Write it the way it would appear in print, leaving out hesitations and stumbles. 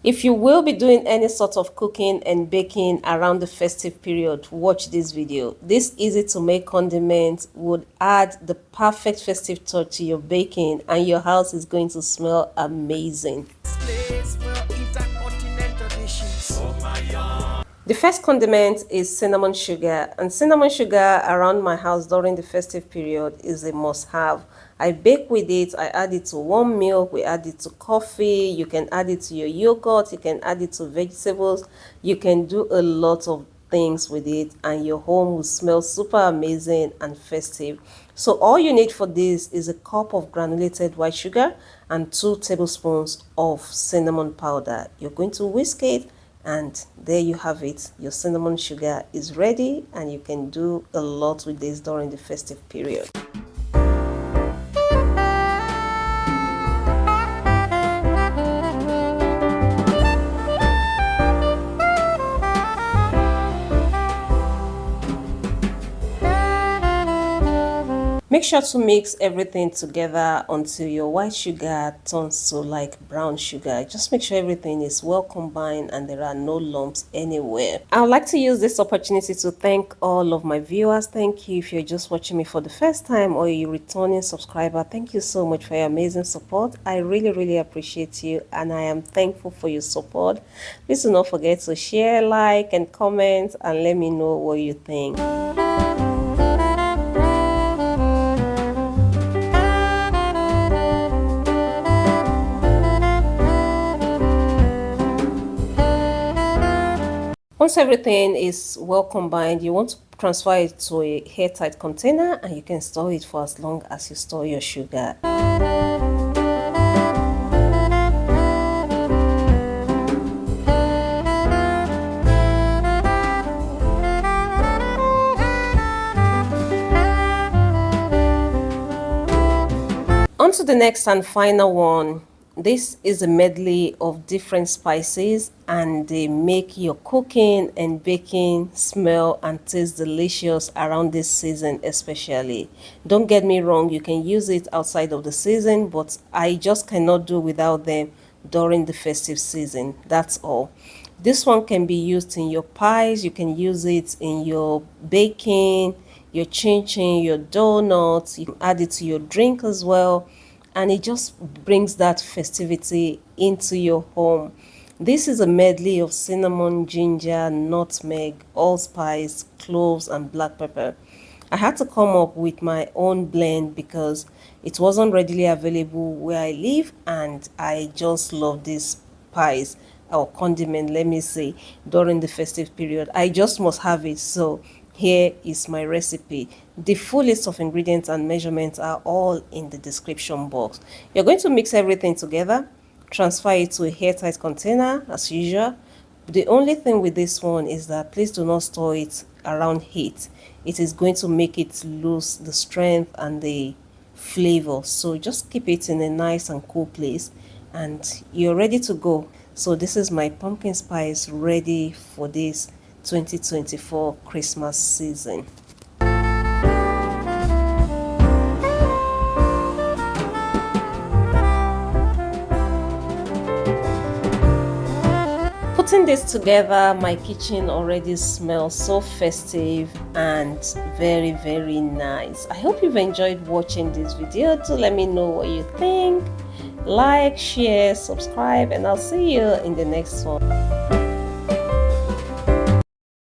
If you will be doing any sort of cooking and baking around the festive period, watch this video. This easy to make condiment would add the perfect festive touch to your baking, and your house is going to smell amazing. The first condiment is cinnamon sugar, and cinnamon sugar around my house during the festive period is a must-have. I bake with it, I add it to warm milk, we add it to coffee, you can add it to your yogurt, you can add it to vegetables, you can do a lot of things with it, and your home will smell super amazing and festive. So all you need for this is a cup of granulated white sugar and 2 tablespoons of cinnamon powder. You're going to whisk it, and there you have it. Your cinnamon sugar is ready, and you can do a lot with this during the festive period. Make sure to mix everything together until your white sugar turns to like brown sugar. Just make sure everything is well combined and there are no lumps anywhere. I would like to use this opportunity to thank all of my viewers. Thank you if you're just watching me for the first time or you're a returning subscriber. Thank you so much for your amazing support. I really appreciate you, and I am thankful for your support. Please do not forget to share, like, and comment, and let me know what you think. Once everything is well combined, you want to transfer it to a airtight container, and you can store it for as long as you store your sugar. On to the next and final one. This is a medley of different spices, and they make your cooking and baking smell and taste delicious around this season especially. Don't get me wrong, you can use it outside of the season, but I just cannot do without them during the festive season. That's all. This one can be used in your pies, you can use it in your baking, your chin-chin, your donuts, you can add it to your drink as well, and it just brings that festivity into your home. This is a medley of cinnamon, ginger, nutmeg, allspice, cloves, and black pepper. I had to come up with my own blend because it wasn't readily available where I live, and I just love these pies or condiment, let me say, during the festive period. I just must have it, so here is my recipe. The full list of ingredients and measurements are all in the description box. You're going to mix everything together, transfer it to a airtight container as usual. The only thing with this one is that please do not store it around heat. It is going to make it lose the strength and the flavor. So just keep it in a nice and cool place, and you're ready to go. So this is my pumpkin spice ready for this 2024 Christmas season. Putting this together, my kitchen already smells so festive and very nice. I hope you've enjoyed watching this video. Do let me know what you think. Like, share, subscribe, and I'll see you in the next one.